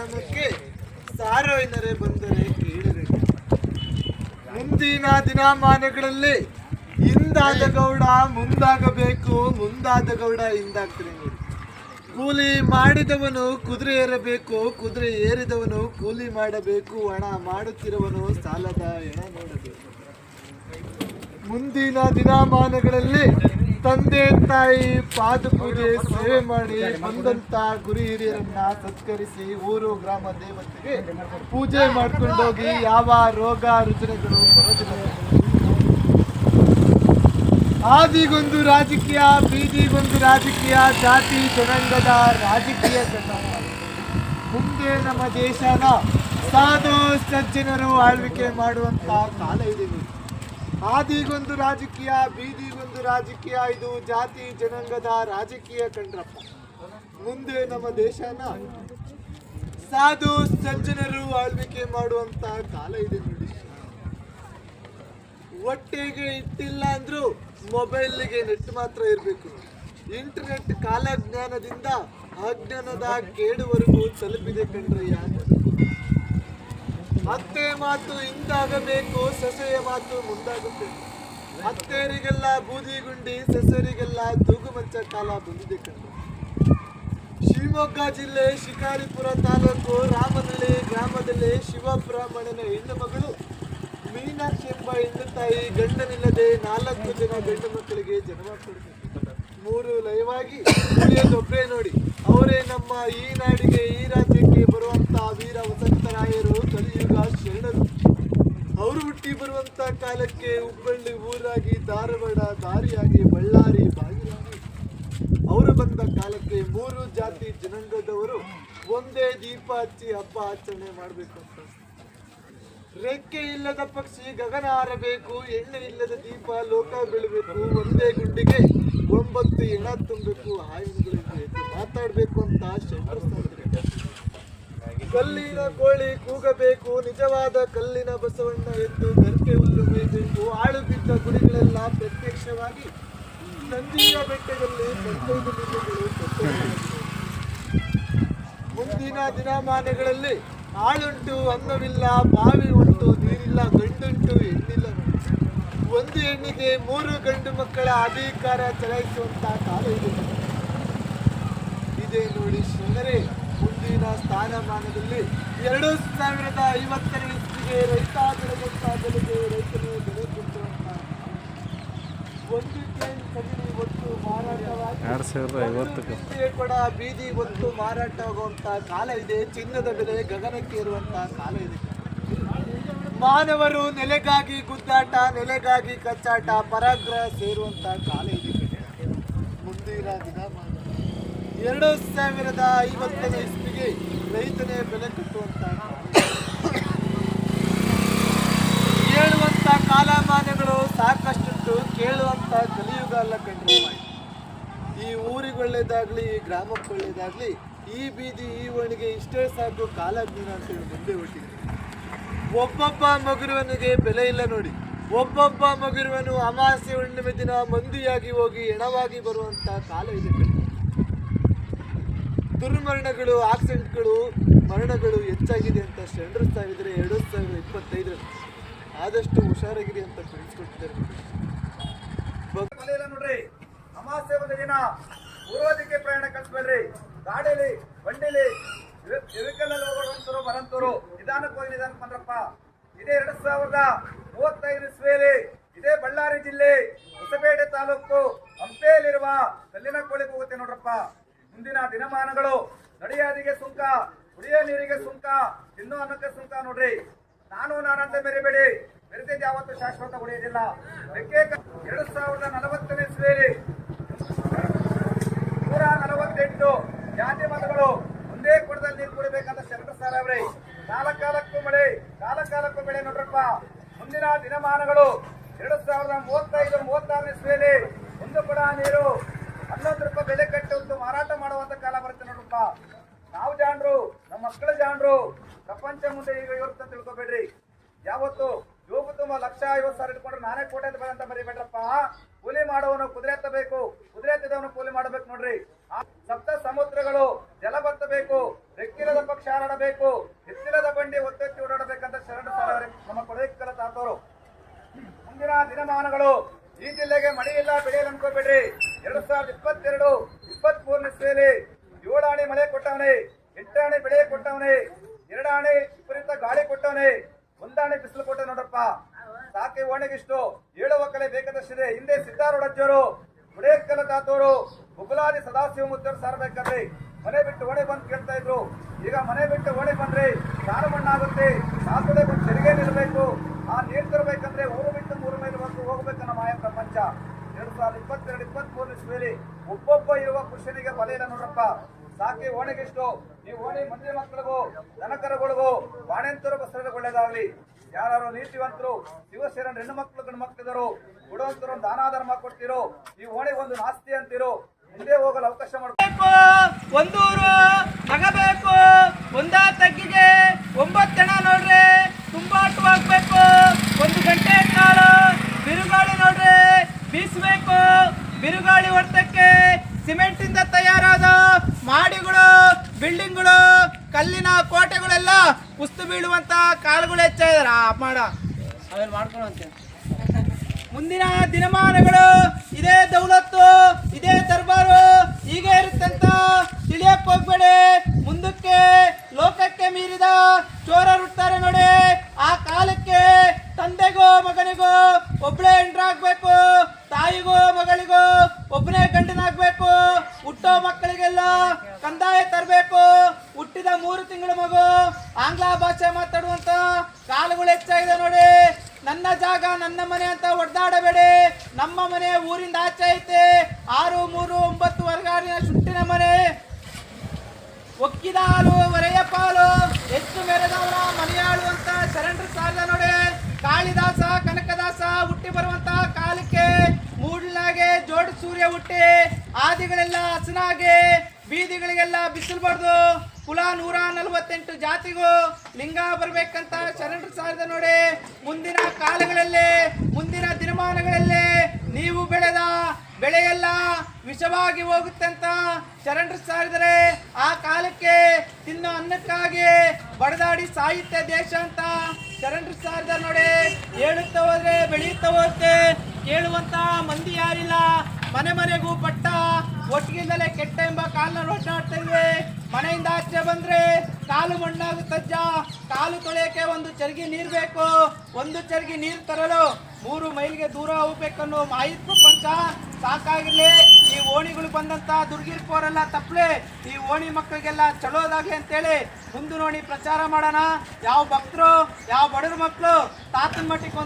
ಗ್ರಾಮಕ್ಕೆ ಸಾರೋಯ್ನರೆ ಬಂದರೆ ಕೇಳಿದರೆ ಮುಂದಿನ ದಿನಮಾನಗಳಲ್ಲಿ ಹಿಂದಾದ ಗೌಡ ಮುಂದಾಗಬೇಕು, ಮುಂದಾದ ಗೌಡ ಹಿಂದಾಗ್ತಾರೆ ನೋಡಿ. ಕೂಲಿ ಮಾಡಿದವನು ಕುದುರೆ ಏರಬೇಕು, ಕುದುರೆ ಏರಿದವನು ಕೂಲಿ ಮಾಡಬೇಕು, ಹಣ ಮಾಡುತ್ತಿರುವನು ಸಾಲದ ಹೆಣ ನೋಡಬೇಕು. ಮುಂದಿನ ದಿನಮಾನಗಳಲ್ಲಿ ತಂದೆ ತಾಯಿ ಪಾದಪೂಜೆ ಸೇವೆ ಮಾಡಿ ಬಂದಂತ ಗುರು ಹಿರಿಯರನ್ನ ಸತ್ಕರಿಸಿ ಊರು ಗ್ರಾಮ ದೇವತೆಗೆ ಪೂಜೆ ಮಾಡ್ಕೊಂಡೋಗಿ ಯಾವ ರೋಗ ರುಜಿನಗಳು ಬರೋದಿಲ್ಲ. ಆದಿಗೊಂದು ರಾಜಕೀಯ, ಬೀದಿಗೊಂದು ರಾಜಕೀಯ, ಜಾತಿ ಜನಾಂಗದ ರಾಜಕೀಯ ಮುಂದೆ ನಮ್ಮ ದೇಶನ ಸಾಧು ಸಜ್ಜನರು ಆಳ್ವಿಕೆ ಮಾಡುವಂತ ಕಾಲ ಇದೆ. ಆದಿಗೊಂದು ರಾಜಕೀಯ, ಬೀದಿಗೊಂದು ರಾಜಕೀಯ, ಇದು ಜಾತಿ ಜನಾಂಗದ ರಾಜಕೀಯ ಕಂಡ್ರಪ್ಪ. ಮುಂದೆ ನಮ್ಮ ದೇಶನ ಸಾಧು ಸಜ್ಜನರು ಆಳ್ವಿಕೆ ಮಾಡುವಂತ ಕಾಲ ಇದೆ ನೋಡಿ. ಹೊಟ್ಟೆಗೆ ಇಟ್ಟಿಲ್ಲ ಅಂದ್ರೂ ಮೊಬೈಲ್ಗೆ ನೆಟ್ ಮಾತ್ರ ಇರಬೇಕು. ಇಂಟರ್ನೆಟ್ ಕಾಲಜ್ಞಾನದಿಂದ ಅಜ್ಞಾನದ ಕೇಡುವರೆಗೂ ತಲುಪಿದೆ ಕಂಡ್ರೆ ಯಾರು. ಅತ್ತೆ ಮಾತು ಹಿಂದಾಗಬೇಕು, ಸೊಸೆಯ ಮಾತು ಮುಂದಾಗಬೇಕು. ಅತ್ತೆಯರಿಗೆಲ್ಲ ಬೂದಿ ಗುಂಡಿ, ಸೊಸೆಯರಿಗೆಲ್ಲ ತೂಗುಮಂಚ ಕಾಲ ಬಂದಿದೆ ಕಂಡು. ಶಿವಮೊಗ್ಗ ಜಿಲ್ಲೆ ಶಿಕಾರಿಪುರ ತಾಲೂಕು ರಾಮನಹಳ್ಳಿ ಗ್ರಾಮದಲ್ಲಿ ಶಿವಬ್ರಾಹ್ಮಣನ ಹೆಣ್ಣು ಮಗಳು ಮೀನಾಕ್ಷಿ ಎಂಬ ಹೆಣ್ಣು ತಾಯಿ ಗಂಡನಿಲ್ಲದೆ 4 ಜನ ಗಂಡು ಮಕ್ಕಳಿಗೆ ಜನ್ಮ ಕೊಡ್ತಾರೆ. 3 ಲಯವಾಗಿ ಉಳಿಯೋದೊಬ್ಬರೇ ನೋಡಿ. ಅವರೇ ನಮ್ಮ ಈ ನಾಡಿಗೆ, ಈ ರಾಜ್ಯಕ್ಕೆ ಬರುವಂತ ವೀರ ವಸಂತರಾಯರು, ಕಲಿಯುಗ ಶರಣರು. ಅವರು ಹುಟ್ಟಿ ಬರುವಂತ ಕಾಲಕ್ಕೆ ಹುಬ್ಬಳ್ಳಿ ಊರಾಗಿ, ಧಾರವಾಡ ದಾರಿಯಾಗಿ, ಬಳ್ಳಾರಿ ಬಾಗಿಲಾಗಿ ಅವರು ಬಂದ ಕಾಲಕ್ಕೆ 3 ಜಾತಿ ಜನಾಂಗದವರು ಒಂದೇ ದೀಪ ಹಚ್ಚಿ ಹಬ್ಬ ಆಚರಣೆ ಮಾಡಬೇಕು ಅಂತ. ರೆಕ್ಕೆ ಇಲ್ಲದ ಪಕ್ಷಿ ಗಗನ ಹಾರಬೇಕು, ಎಣ್ಣೆ ಇಲ್ಲದ ದೀಪ ಲೋಕ ಬೀಳಬೇಕು, ಒಂದೇ ಗುಂಡಿಗೆ 9 ಹೆಣ ತುಂಬಬೇಕು, ಆಯುಧಗಳಿಗೆ ಮಾತಾಡಬೇಕು ಅಂತ ಶಂಕರ. ಕಲ್ಲಿನ ಕೋಳಿ ಕೂಗಬೇಕು, ನಿಜವಾದ ಕಲ್ಲಿನ ಬಸವಣ್ಣ ಎಂದು ಗರ್ಕೆ ಹುಲ್ಲು ಮೇಯಬೇಕು. ಆಳು ಬಿದ್ದ ಗುಡಿಗಳೆಲ್ಲ ಪ್ರತ್ಯಕ್ಷವಾಗಿ ನಂದಿಯ ಬೆಟ್ಟದಲ್ಲಿ 15 ಲಿಂಗಗಳು. ಮುಂದಿನ ದಿನಮಾನಗಳಲ್ಲಿ ಆಳುಂಟು ಅನ್ನವಿಲ್ಲ, ಬಾವಿ ಉಂಟು ನೀರಿಲ್ಲ, ಗಂಡುಂಟು ಹೆಣ್ಣಿಲ್ಲ. ಒಂದು ಹೆಣ್ಣಿಗೆ 3 ಗಂಡು ಮಕ್ಕಳ ಅಧಿಕಾರ ಚಲಾಯಿಸುವಂತ ಕಾಲ ಇದೆ ನೋಡಿ ಶರಣರೇ. ಮುಂದಿನ ಸ್ಥಾನಮಾನದಲ್ಲಿ 2050ನೇ ಇಸ್ವಿಗೆ ರೈತ ಬೆಳೆದಂತ ಬೆಲೆಗೆ ರೈತನು ಬೆಲೆ ಕೊಟ್ಟುವಂತ 1 ಟನ್ ಕಡಿಮೆ ಒಟ್ಟು ಮಾರಾಟವಾಗಿ 2050 ಕೂಡ ಬೀದಿ ಒತ್ತು ಮಾರಾಟವಾಗುವಂತ ಕಾಲ ಇದೆ. ಚಿನ್ನದ ಬೆಲೆ ಗಗನಕ್ಕೆ ಇರುವಂತ ಕಾಲ ಇದೆ. ಮಾನವರು ನೆಲೆಗಾಗಿ ಗುದ್ದಾಟ, ನೆಲೆಗಾಗಿ ಕಚ್ಚಾಟ, ಪರಾಗ್ರಹ ಸೇರುವಂತ ಕಾಲ ಇದೆ. ಮುಂದಿನ ದಿನಮಾನ 2050ನೇ ಇಸ್ವಿಗೆ ರೈತನೇ ಬೆಲೆ ಕಟ್ಟುವಂತ ಹೇಳುವಂತ ಕಾಲಮಾನಗಳು ಸಾಕಷ್ಟು ಕೇಳುವಂತ ಕಲಿಯುಗ ಅಲ್ಲ ಕಂಡ್ರೆ. ಈ ಊರಿಗೆ ಒಳ್ಳೇದಾಗ್ಲಿ, ಈ ಗ್ರಾಮಕ್ಕೆ ಒಳ್ಳೇದಾಗ್ಲಿ, ಈ ಬೀದಿ ಈ ಓಣಿಗೆ ಇಷ್ಟೇ ಸಾಕು ಕಾಲಜ್ಞಾನ ಅಂತೇಳಿ ಮುಂದೆ ಹೊಟ್ಟಿದೆ. ಒಬ್ಬೊಬ್ಬ ಮಗುರುವನಿಗೆ ಬೆಲೆ ಇಲ್ಲ ನೋಡಿ. ಒಬ್ಬೊಬ್ಬ ಮಗುರುವನು ಅಮಾವಾಸ್ಯೆ ಹುಣ್ಣಿಮೆ ದಿನ ಮಂದಿಯಾಗಿ ಹೋಗಿ ಹೆಣವಾಗಿ ಬರುವಂತ ಕಾಲ ಇದೆ. ದುರ್ಮರಣಗಳು, ಆಕ್ಸಿಡೆಂಟ್ಗಳು, ಮರಣಗಳು ಹೆಚ್ಚಾಗಿದೆ ಅಂತ ಶರಣರಿಸ್ತಾ ಇದ್ರೆ 2025 ಆದಷ್ಟು ಹುಷಾರಾಗಿರಿ ಅಂತ ತಿಳಿಸ್ಕೊಟ್ಟಿದ್ದಾರೆ ನೋಡ್ರಿ. ಅಮಾವಾಸ್ಯೆ ಒಂದು ದಿನ ಪೂರ್ವದಿಕ್ಕೆ ಪ್ರಯಾಣ ಕಳಿಸ್ಬೇಡ್ರಿ. ಗಾಡಿಲಿ, ಬಂಡಿಲಿ, ವೆಹಿಕಲ್ ಹೋಗೋಂತರು ಬರಂತರು ನಿಧಾನಕ್ಕೆ ಹೋಗಿ ನಿಧಾನಕ್ಕೆ ಬಂದ್ರಪ್ಪ. ಇದೇ 2035 ಇಸ್ವಿಯಲ್ಲಿ ಇದೇ ಬಳ್ಳಾರಿ ಜಿಲ್ಲೆ ಹೊಸಪೇಟೆ ತಾಲೂಕು ಹಂಪೆಯಲ್ಲಿರುವ ಕಲ್ಲಿನ ಕೋಳಿಗೆ ಹೋಗುತ್ತೆ ನೋಡ್ರಪ್ಪ. ಮುಂದಿನ ದಿನಮಾನಗಳು ನಡೆಯಾದಿಗೆ ಸುಂಕ, ಕುಡಿಯೋ ನೀರಿಗೆ ಸುಂಕ, ತಿನ್ನೋ ಅನ್ನಕ್ಕೆ ಸುಂಕ ನೋಡ್ರಿ. ನಾನಂತ ಮೆರಿಬೇಡಿ, ಮೆರೆದಿದ್ದು ಯಾವತ್ತು ಶಾಶ್ವತ ಉಳಿಯೋದಿಲ್ಲ. 2040ನೇ ಇಸ್ವಿಯಲ್ಲಿ 148 ಜಾತಿ ಮತಗಳು ಒಂದೇ ಕೊಡದಲ್ಲಿ ನೀರು ಕುಡಿಬೇಕಂತ ಶರಣರ ಸಾರ್ ಅವ್ರಿ. ಕಾಲಕ್ಕೂ ಮಳೆ, ಕಾಲಕ್ಕೂ ಬೆಳೆ ನೋಡ್ರಪ್ಪ. ಮುಂದಿನ ದಿನಮಾನಗಳು 2035-36ನೇ ಇಸ್ವಿಯಲ್ಲಿ 1 ಕೊಡ ನೀರು 11 ರೂಪಾಯಿ ಬೆಲೆ ಕಟ್ಟಿ ಮಾರಾಟ ಮಾಡುವಂತ ಕಾಲ ಬರುತ್ತೆ ನೋಡ್ರಪ್ಪ. ನಾವು ಜಾಣರು, ನಮ್ಮ ಮಕ್ಕಳು ಜಾಣರು. ಪ್ರಪಂಚ ಮುಂದೆ ಈಗ ಇರುತ್ತೆ ಅಂತ ತಿಳ್ಕೊಬೇಡ್ರಿ. ಯಾವತ್ತು ಯೋಗು ತುಂಬ 1,50,000 ಇಟ್ಕೊಂಡ್ರೆ ನಾನೇ ಕೋಟೆ ಅಂತ ಮರಿಬೇಡ್ರಪ್ಪ. ಕೂಲಿ ಮಾಡುವವನು ಕುದುರೆ ಎತ್ತಬೇಕು, ಕುದುರೆ ಎತ್ತಿದವನು ಕೂಲಿ ಮಾಡಬೇಕು ನೋಡ್ರಿ. ಸಪ್ತ ಸಮುದ್ರಗಳು ಜಲ ಬರ್ತಬೇಕು, ರೆಕ್ಕಿರದ ಪಕ್ಷ ಕಾಲಾಡಬೇಕು, ಎತ್ತಿರದ ಬಂಡಿ ಒತ್ತೆತ್ತಿ ಓಡಾಡಬೇಕಂತ ಶರಣರು ಸಾರವರೆ ನಮ್ಮ ಕೊಡೈಕಲ ತಾತವರು. ಮುಂದಿನ ದಿನಮಾನಗಳು ಈ ಜಿಲ್ಲೆಗೆ ಮಳೆ ಇಲ್ಲ, ಬೆಳೆಯಲ್ಲ ಅನ್ಕೋಬೇಡ್ರಿ. 2022, 23 ಇಸ್ವಿಯಲ್ಲಿ 7 ಆಣೆ ಮಳೆ ಕೊಟ್ಟವನೇ, 8 ಆಣೆ ಬೆಳೆ ಕೊಟ್ಟವನೇ, 2 ಆಣೆ ವಿಪರೀತ ಗಾಳಿ ಕೊಟ್ಟವನೇ, 1 ಆಣೆ ಬಿಸಿಲು ಕೊಟ್ಟ ನೋಡ್ರಪ್ಪ. ಸಾಕೆ ಓಣೆಗಿಷ್ಟು ಹೇಳುವ ಕಲೆ ಬೇಕಾದಷ್ಟಿದೆ. ಹಿಂದೆ ಸಿದ್ದಾರೂಢಜ್ಜರು, ಗುಡೇಕಲ ತಾತವರು, ಗುಬ್ಬಲಾದಿ ಸದಾಶಿವ ಮುತ್ತರು ಸಾರಬೇಕಾದ್ರೆ ಮನೆ ಬಿಟ್ಟು ಓಣೆ ಬಂದು ಕೇಳ್ತಾ ಇದ್ರು. ಈಗ ಮನೆ ಬಿಟ್ಟು ಓಣೆ ಬಂದ್ರೆ ಸಾರು ಮಣ್ಣಾಗುತ್ತೆ, ಸಾಕುಡೆ ಬಂದು ತೆರಿಗೆ ನಿಲ್ಲಬೇಕು. ಆ ನೀರು ತರಬೇಕಂದ್ರೆ ಊರು ಬಿಟ್ಟು 3 ಮೈಲು ಹೋಗ್ಬೇಕನ್ನ ಮಾಯ ಪ್ರಪಂಚ. 2022, 23 ಇಸ್ವಿಯಲ್ಲಿ ಒಬ್ಬೊಬ್ಬ ಇರುವ ಪುರುಷನಿಗೆ ಬಲ ಇಲ್ಲ ನೋಡ್ರಪ್ಪ. ಸಾಕಿ ಓಣೆಗಿಷ್ಟು ಈ ಓಣಿ ಮಂದಿ ಮಕ್ಕಳಿಗೂ ದನಕರಗಳಿಗೂ ಬಾಣೆಂತರು ಬಸರಿಗೆ ಒಳ್ಳೇದಾಗ್ಲಿ. ಯಾರು ನೀತಿವಂತರು ಶಿವಶರಣ ಹೆಣ್ಣು ಮಕ್ಕಳು ಗಂಡು ಮಕ್ಕಳಿದರು ಕೊಡುವಂತರು ದಾನ ಧರ್ಮ ಕೊಡ್ತಿರೋ, ಈ ಓಣಿ ಒಂದು ನಾಸ್ತಿ ಅಂತಿರೋ, ಮುಂದೆ ಹೋಗಲು ಅವಕಾಶ ಮಾಡಬೇಕು. ಒಂದೂರು ನಗಬೇಕು, ಒಂದ ತಗ್ಗಿಗೆ 9 ಜನ ನೋಡ್ರಿ ತುಂಬಾಟವಾಗಬೇಕು. 1 ಗಂಟೆ ಕಾಲ ಬಿರುಗಾಳಿ ನೋಡ್ರಿ ಬೀಸಬೇಕು. ಬಿರುಗಾಳಿ ಹೊಡೆತಕ್ಕೆ ಸಿಮೆಂಟ್ ಇಂದ ತಯಾರಾದ ಮಾಡಿಗಳು, ಬಿಲ್ಡಿಂಗ್ಗಳು, ಕಲ್ಲಿನ ಕೋಟೆಗಳೆಲ್ಲ ಕುಸ್ತು ಬೀಳುವಂತ ಕಾಲುಗಳು ಹೆಚ್ಚಾಗಿದಾರ ಮಾಡ ಅವೇನು ಮಾಡ್ಕೊಳ್ಳುವಂತೆ. ಮುಂದಿನ ದಿನಮಾನಗಳು ಇದೇ ದೌಲತ್ತು, ಇದೇ ದರ್ಬಾರು ಹೀಗೆ ಇರುತ್ತಂತ ತಿಳಿಯಕ್ ಹೋಗ್ಬೇಡಿ. ಮುಂದಕ್ಕೆ ಲೋಕಕ್ಕೆ ಮೀರಿದ ಚೋರರುತ್ತಾರೆ ನೋಡಿ. ಆ ಕಾಲಕ್ಕೆ ತಂದೆಗೂ ಮಗನಿಗೂ ಒಬ್ಬಳೇ ಹೆಂಡ್ರಾಗ್ಬೇಕು, ತಾಯಿಗೂ ಮಗಳಿಗೂ ಒಬ್ಬನೇ ಗಂಡನಾಗ್ಬೇಕು. ಹುಟ್ಟೋ ಮಕ್ಕಳಿಗೆಲ್ಲ ಕಂದಾಯ ತರಬೇಕು. ಹುಟ್ಟಿದ 3 ತಿಂಗಳ ಮಗು ಆಂಗ್ಲ ಭಾಷೆ ಮಾತಾಡುವಂತ ಕಾಲಗಳು ಹೆಚ್ಚಾಗಿದೆ ನೋಡಿ. ನನ್ನ ಜಾಗ ನನ್ನ ಮನೆ ಅಂತ ಒಡ್ದಾಡಬೇಡಿ. ನಮ್ಮ ಮನೆ ಊರಿಂದ ಆಚೆ ಐತೆ. 6, 3, 9 ವರ್ಗಾರಿನ ಸುಟ್ಟಿನ ಮನೆ. ಒಕ್ಕಿದ ಹಾಲು ಒರೆಯ ಪಾಲು, ಹೆಚ್ಚು ಮೆರೆದವರ ಮನೆಯಾಳು ಅಂತ ಶರಣರು ಸಾಲ ನೋಡಿ. ಕಾಳಿದಾಸ ಕನಕದಾಸ ಹುಟ್ಟಿ ಬರುವಂತ ಕಾಲಕ್ಕೆ ಮೂಡ್ಲಾಗೆ ಜೋಡಿ ಸೂರ್ಯ ಹುಟ್ಟಿ ಆದಿಗಳೆಲ್ಲ ಹಸನಾಗಿ ಬೀದಿಗಳಿಗೆಲ್ಲ ಬಿಸಿಲ್ಬಾರ್ದು. ಕುಲ 148 ಜಾತಿಗೂ ಲಿಂಗ ಬರ್ಬೇಕಂತ ಶರಣರು ಸಾರಿದ ನೋಡಿ. ಮುಂದಿನ ಕಾಲಗಳಲ್ಲಿ ಮುಂದಿನ ದಿನಮಾನಗಳಲ್ಲಿ ನೀವು ಬೆಳೆದ ಬೆಳೆಯೆಲ್ಲ ವಿಷವಾಗಿ ಹೋಗುತ್ತೆ ಅಂತ ಶರಣರು ಸಾರಿದರೆ ಆ ಕಾಲಕ್ಕೆ ತಿನ್ನೋ ಅನ್ನಕ್ಕಾಗಿ ಬಡದಾಡಿ ಸಾಹಿತ್ಯ ದೇಶ ಅಂತ ಶರಣರು ಸಾರಿದ ನೋಡಿ. ಹೇಳುತ್ತಾ ಹೋದ್ರೆ ಬೆಳೆಯುತ್ತಾ ಹೋಗುತ್ತೆ, ಕೇಳುವಂತ ಮಂದಿ ಯಾರಿಲ್ಲ. ಮನೆ ಮನೆಗೂ ಪಟ್ಟ ಒಟ್ಟಿಗಿಂದಲೇ ಕೆಟ್ಟ ಎಂಬ ಕಾಲನ್ನ ಒಡ್ಡಾಡ್ತಾ ಇವೆ. ಮನೆಯಿಂದ ಆಚೆ ಬಂದ್ರೆ ಕಾಲು ಮಣ್ಣಾಗುತ್ತಜ್ಜ. ಕಾಲು ತೊಳೆಯಕ್ಕೆ 1 ಚರ್ಗಿ ನೀರು ಬೇಕು. 1 ಚರ್ಗಿ ನೀರು ತರಲು 3 ಮೈಲಿಗೆ ದೂರ ಹೋಗ್ಬೇಕನ್ನೋ ಮಾಹಿತಿ ಪ್ರಪಂಚ ಸಾಕಾಗಿರ್ಲಿ. ಈ ಓಣಿಗಳು ಬಂದಂತ ದುರ್ಗಿರ್ಕೋರೆಲ್ಲ ತಪ್ಪಲೆ ಈ ಓಣಿ ಮಕ್ಕಳಿಗೆಲ್ಲ ಚಲೋದಾಗ್ಲಿ ಅಂತೇಳಿ ಮುಂದೆ ನೋಡಿ ಪ್ರಚಾರ ಮಾಡೋಣ. ಯಾವ ಭಕ್ತರು ಯಾವ ಬಡವ್ರ ಮಕ್ಕಳು ತಾತನ ಮಟ್ಟಿಗೆ